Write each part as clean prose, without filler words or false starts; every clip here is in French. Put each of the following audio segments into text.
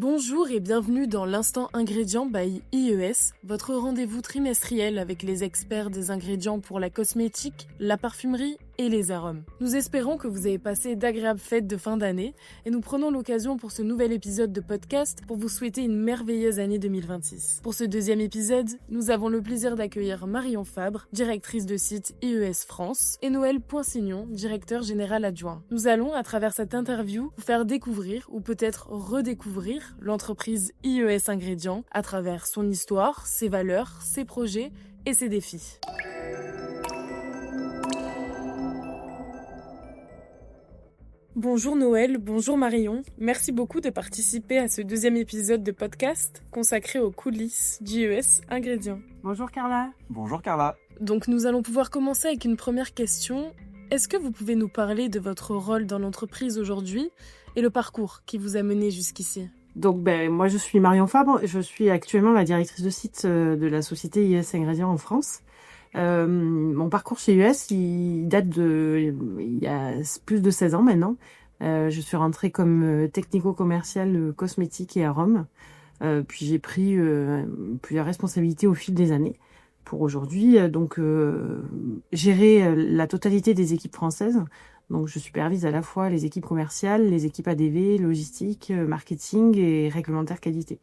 Bonjour et bienvenue dans l'Instant Ingrédients by IES, votre rendez-vous trimestriel avec les experts des ingrédients pour la cosmétique, la parfumerie et les arômes. Nous espérons que vous avez passé d'agréables fêtes de fin d'année et nous prenons l'occasion pour ce nouvel épisode de podcast pour vous souhaiter une merveilleuse année 2026. Pour ce deuxième épisode, nous avons le plaisir d'accueillir Marion Fabre, directrice de site IES France, et Noël Poinsignon, directeur général adjoint. Nous allons, à travers cette interview, vous faire découvrir ou peut-être redécouvrir l'entreprise IES Ingrédients à travers son histoire, ses valeurs, ses projets et ses défis. Bonjour Noël, bonjour Marion. Merci beaucoup de participer à ce deuxième épisode de podcast consacré aux coulisses d'IES Ingrédients. Bonjour Carla. Bonjour Carla. Donc nous allons pouvoir commencer avec une première question. Est-ce que vous pouvez nous parler de votre rôle dans l'entreprise aujourd'hui et le parcours qui vous a mené jusqu'ici ? Donc moi je suis Marion Fabre, je suis actuellement la directrice de site de la société IES Ingrédients en France. Mon parcours chez IES, il date il y a plus de 16 ans maintenant. Je suis rentrée comme technico-commerciale cosmétique et arômes. Puis j'ai pris plusieurs responsabilités au fil des années pour aujourd'hui. Gérer la totalité des équipes françaises. Donc je supervise à la fois les équipes commerciales, les équipes ADV, logistique, marketing et réglementaire qualité.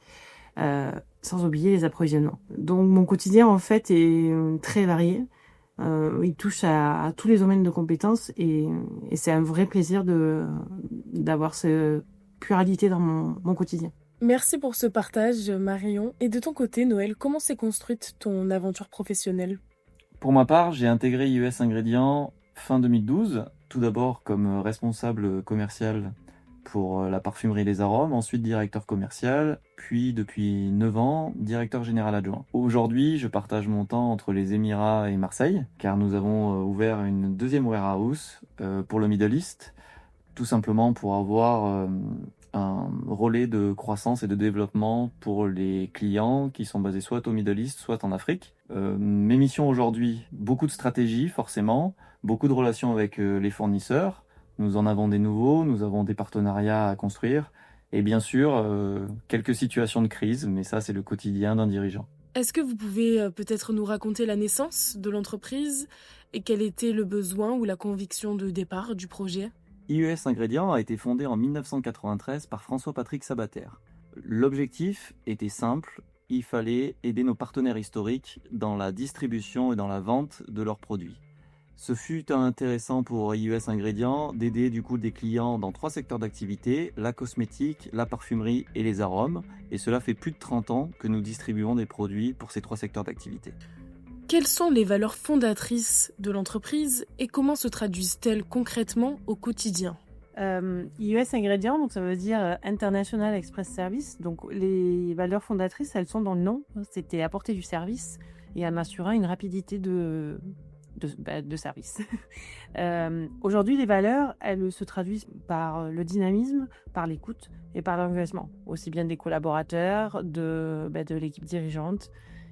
Sans oublier les approvisionnements. Donc mon quotidien en fait est très varié. Il touche à tous les domaines de compétences et c'est un vrai plaisir d'avoir cette pluralité dans mon quotidien. Merci pour ce partage Marion. Et de ton côté Noël, comment s'est construite ton aventure professionnelle ? Pour ma part, j'ai intégré IES Ingrédients fin 2012, tout d'abord comme responsable commercial pour la parfumerie et les arômes, ensuite directeur commercial, puis depuis 9 ans, directeur général adjoint. Aujourd'hui, je partage mon temps entre les Émirats et Marseille, car nous avons ouvert une deuxième warehouse pour le Middle East, tout simplement pour avoir un relais de croissance et de développement pour les clients qui sont basés soit au Middle East, soit en Afrique. Mes missions aujourd'hui, beaucoup de stratégie forcément, beaucoup de relations avec les fournisseurs. Nous en avons des nouveaux, nous avons des partenariats à construire et bien sûr quelques situations de crise, mais ça c'est le quotidien d'un dirigeant. Est-ce que vous pouvez peut-être nous raconter la naissance de l'entreprise et quel était le besoin ou la conviction de départ du projet ? IES Ingrédients a été fondé en 1993 par François-Patrick Sabater. L'objectif était simple, il fallait aider nos partenaires historiques dans la distribution et dans la vente de leurs produits. Ce fut intéressant pour IES Ingrédients d'aider du coup des clients dans 3 secteurs d'activité, la cosmétique, la parfumerie et les arômes. Et cela fait plus de 30 ans que nous distribuons des produits pour ces 3 secteurs d'activité. Quelles sont les valeurs fondatrices de l'entreprise et comment se traduisent-elles concrètement au quotidien ? IES Ingrédients, donc ça veut dire International Express Service. Donc les valeurs fondatrices, elles sont dans le nom. C'était apporter du service et en assurant une rapidité de service. Aujourd'hui, les valeurs, elles se traduisent par le dynamisme, par l'écoute et par l'engagement, aussi bien des collaborateurs, de l'équipe dirigeante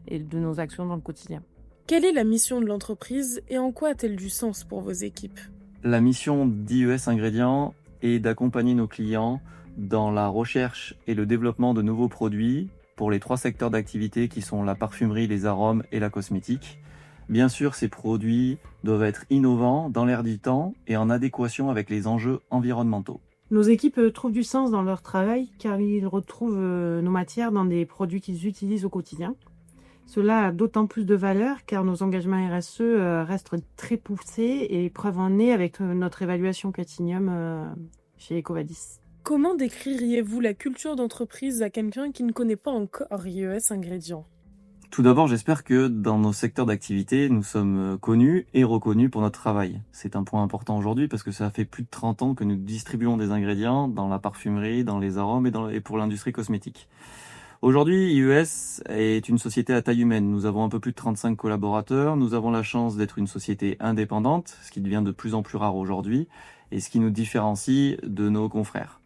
et de nos actions dans le quotidien. Quelle est la mission de l'entreprise et en quoi a-t-elle du sens pour vos équipes ? La mission d'IES Ingrédients est d'accompagner nos clients dans la recherche et le développement de nouveaux produits pour les 3 secteurs d'activité qui sont la parfumerie, les arômes et la cosmétique. Bien sûr, ces produits doivent être innovants, dans l'air du temps et en adéquation avec les enjeux environnementaux. Nos équipes trouvent du sens dans leur travail car ils retrouvent nos matières dans des produits qu'ils utilisent au quotidien. Cela a d'autant plus de valeur car nos engagements RSE restent très poussés et preuve en est avec notre évaluation Platinum chez EcoVadis. Comment décririez-vous la culture d'entreprise à quelqu'un qui ne connaît pas encore IES Ingrédients ? Tout d'abord, j'espère que dans nos secteurs d'activité, nous sommes connus et reconnus pour notre travail. C'est un point important aujourd'hui parce que ça fait plus de 30 ans que nous distribuons des ingrédients dans la parfumerie, dans les arômes et pour l'industrie cosmétique. Aujourd'hui, IES est une société à taille humaine. Nous avons un peu plus de 35 collaborateurs. Nous avons la chance d'être une société indépendante, ce qui devient de plus en plus rare aujourd'hui et ce qui nous différencie de nos confrères.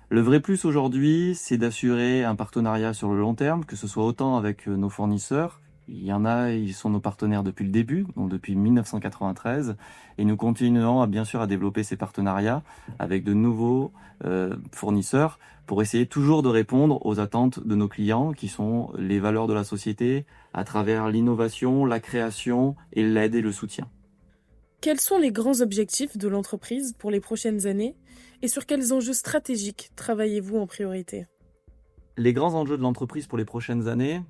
Le vrai plus aujourd'hui, c'est d'assurer un partenariat sur le long terme, que ce soit autant avec nos fournisseurs Il y en a, ils sont nos partenaires depuis le début, donc depuis 1993, et nous continuons bien sûr à développer ces partenariats avec de nouveaux fournisseurs pour essayer toujours de répondre aux attentes de nos clients qui sont les valeurs de la société à travers l'innovation, la création et l'aide et le soutien. Quels sont les grands objectifs de l'entreprise pour les prochaines années et sur quels enjeux stratégiques travaillez-vous en priorité? Les grands enjeux de l'entreprise pour les prochaines années,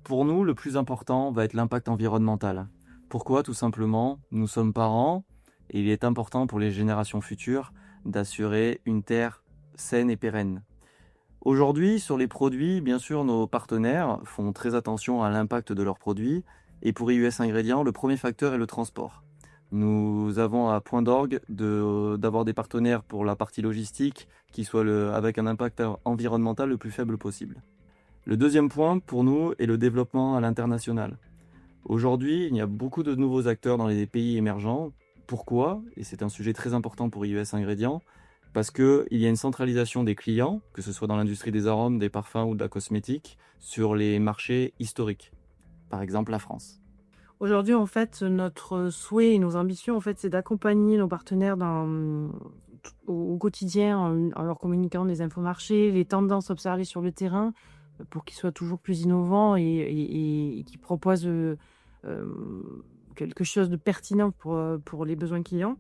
pour nous, le plus important va être l'impact environnemental. Pourquoi? Tout simplement, nous sommes parents et il est important pour les générations futures d'assurer une terre saine et pérenne. Aujourd'hui, sur les produits, bien sûr, nos partenaires font très attention à l'impact de leurs produits. Et pour IUS Ingrédients, le premier facteur est le transport. Nous avons à point d'orgue d'avoir des partenaires pour la partie logistique qui soit avec un impact environnemental le plus faible possible. Le deuxième point pour nous est le développement à l'international. Aujourd'hui, il y a beaucoup de nouveaux acteurs dans les pays émergents. Pourquoi? Et c'est un sujet très important pour IUS Ingrédients. Parce qu'il y a une centralisation des clients, que ce soit dans l'industrie des arômes, des parfums ou de la cosmétique, sur les marchés historiques. Par exemple, la France. Aujourd'hui, en fait, notre souhait et nos ambitions, en fait, c'est d'accompagner nos partenaires au quotidien en leur communiquant les infomarchés, les tendances observées sur le terrain, pour qu'ils soient toujours plus innovants et qu'ils proposent quelque chose de pertinent pour les besoins clients.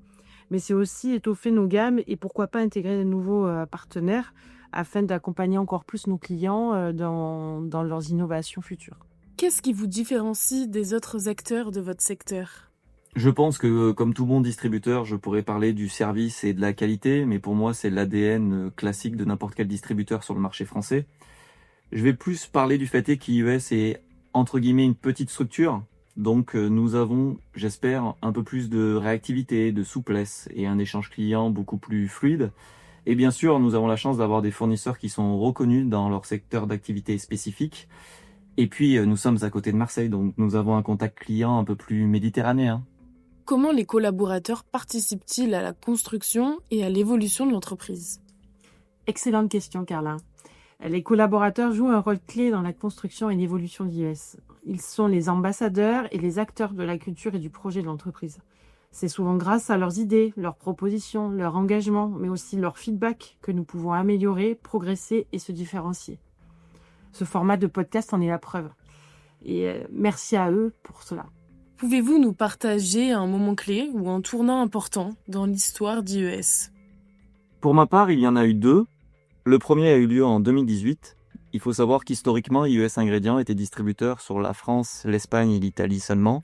Mais c'est aussi étoffer nos gammes et pourquoi pas intégrer de nouveaux partenaires afin d'accompagner encore plus nos clients dans leurs innovations futures. Qu'est-ce qui vous différencie des autres acteurs de votre secteur? Je pense que, comme tout bon distributeur, je pourrais parler du service et de la qualité, mais pour moi, c'est l'ADN classique de n'importe quel distributeur sur le marché français. Je vais plus parler du fait qu'IUS est, entre guillemets, une petite structure. Donc nous avons, j'espère, un peu plus de réactivité, de souplesse et un échange client beaucoup plus fluide. Et bien sûr, nous avons la chance d'avoir des fournisseurs qui sont reconnus dans leur secteur d'activité spécifique. Et puis, nous sommes à côté de Marseille, donc nous avons un contact client un peu plus méditerranéen. Comment les collaborateurs participent-ils à la construction et à l'évolution de l'entreprise? Excellente question, Carla. Les collaborateurs jouent un rôle clé dans la construction et l'évolution d'IUS. Ils sont les ambassadeurs et les acteurs de la culture et du projet de l'entreprise. C'est souvent grâce à leurs idées, leurs propositions, leur engagement, mais aussi leur feedback que nous pouvons améliorer, progresser et se différencier. Ce format de podcast en est la preuve. Et merci à eux pour cela. Pouvez-vous nous partager un moment clé ou un tournant important dans l'histoire d'IUS? Pour ma part, il y en a eu deux. Le premier a eu lieu en 2018. Il faut savoir qu'historiquement, IUS Ingrédients était distributeur sur la France, l'Espagne et l'Italie seulement.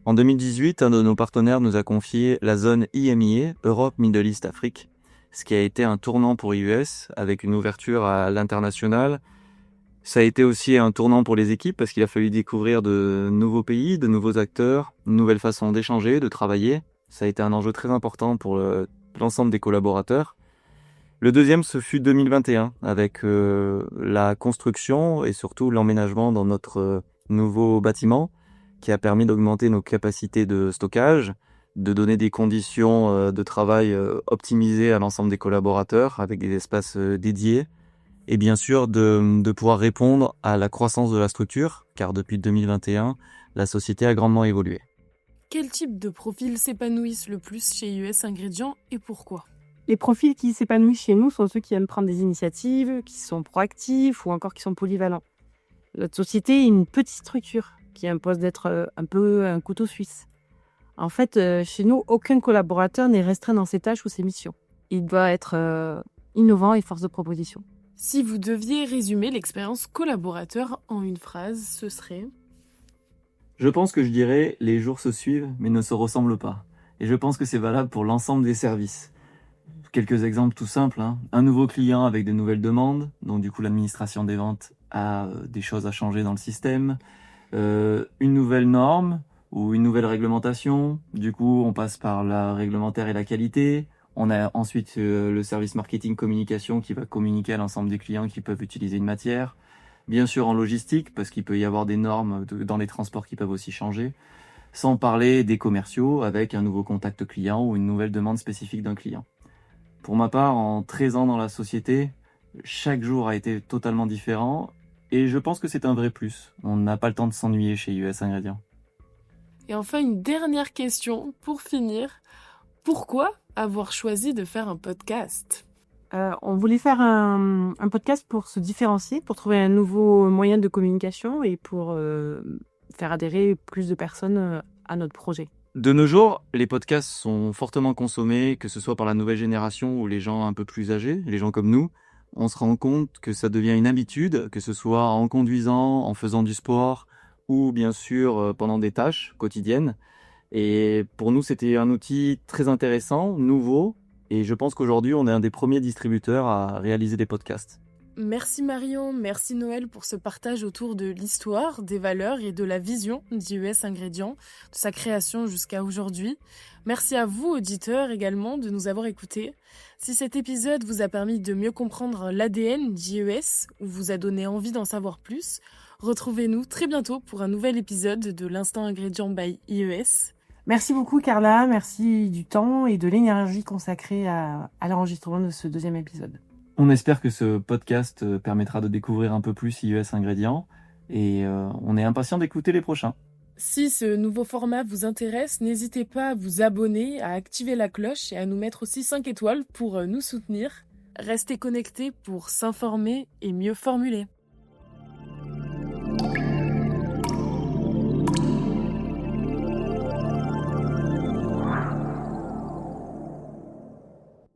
En 2018, un de nos partenaires nous a confié la zone IMIA, Europe, Middle East, Afrique, ce qui a été un tournant pour IUS avec une ouverture à l'international. Ça a été aussi un tournant pour les équipes parce qu'il a fallu découvrir de nouveaux pays, de nouveaux acteurs, une nouvelle façon d'échanger, de travailler. Ça a été un enjeu très important pour l'ensemble des collaborateurs. Le deuxième, ce fut 2021, avec la construction et surtout l'emménagement dans notre nouveau bâtiment qui a permis d'augmenter nos capacités de stockage, de donner des conditions de travail optimisées à l'ensemble des collaborateurs avec des espaces dédiés et bien sûr de pouvoir répondre à la croissance de la structure, car depuis 2021, la société a grandement évolué. Quel type de profils s'épanouissent le plus chez IUS Ingrédients et pourquoi? Les profils qui s'épanouissent chez nous sont ceux qui aiment prendre des initiatives, qui sont proactifs ou encore qui sont polyvalents. Notre société est une petite structure qui impose d'être un peu un couteau suisse. En fait, chez nous, aucun collaborateur n'est restreint dans ses tâches ou ses missions. Il doit être innovant et force de proposition. Si vous deviez résumer l'expérience collaborateur en une phrase, ce serait... Je pense que je dirais « les jours se suivent mais ne se ressemblent pas ». Et je pense que c'est valable pour l'ensemble des services. Quelques exemples tout simples. Un nouveau client avec des nouvelles demandes, donc du coup l'administration des ventes a des choses à changer dans le système. Une nouvelle norme ou une nouvelle réglementation, du coup on passe par la réglementaire et la qualité. On a ensuite le service marketing communication qui va communiquer à l'ensemble des clients qui peuvent utiliser une matière. Bien sûr en logistique, parce qu'il peut y avoir des normes dans les transports qui peuvent aussi changer. Sans parler des commerciaux avec un nouveau contact client ou une nouvelle demande spécifique d'un client. Pour ma part, en 13 ans dans la société, chaque jour a été totalement différent Et je pense que c'est un vrai plus. On n'a pas le temps de s'ennuyer chez US Ingrédients. Et enfin, une dernière question pour finir. Pourquoi avoir choisi de faire un podcast ? On voulait faire un podcast pour se différencier, pour trouver un nouveau moyen de communication et pour faire adhérer plus de personnes à notre projet. De nos jours, les podcasts sont fortement consommés, que ce soit par la nouvelle génération ou les gens un peu plus âgés, les gens comme nous. On se rend compte que ça devient une habitude, que ce soit en conduisant, en faisant du sport ou bien sûr pendant des tâches quotidiennes. Et pour nous, c'était un outil très intéressant, nouveau, et je pense qu'aujourd'hui, on est un des premiers distributeurs à réaliser des podcasts. Merci Marion, merci Noël pour ce partage autour de l'histoire, des valeurs et de la vision d'IES Ingrédients, de sa création jusqu'à aujourd'hui. Merci à vous, auditeurs, également, de nous avoir écoutés. Si cet épisode vous a permis de mieux comprendre l'ADN d'IES ou vous a donné envie d'en savoir plus, retrouvez-nous très bientôt pour un nouvel épisode de l'Instant Ingrédient by IES. Merci beaucoup Carla, merci du temps et de l'énergie consacrée à l'enregistrement de ce deuxième épisode. On espère que ce podcast permettra de découvrir un peu plus IES Ingrédients et on est impatient d'écouter les prochains. Si ce nouveau format vous intéresse, n'hésitez pas à vous abonner, à activer la cloche et à nous mettre aussi 5 étoiles pour nous soutenir. Restez connectés pour s'informer et mieux formuler.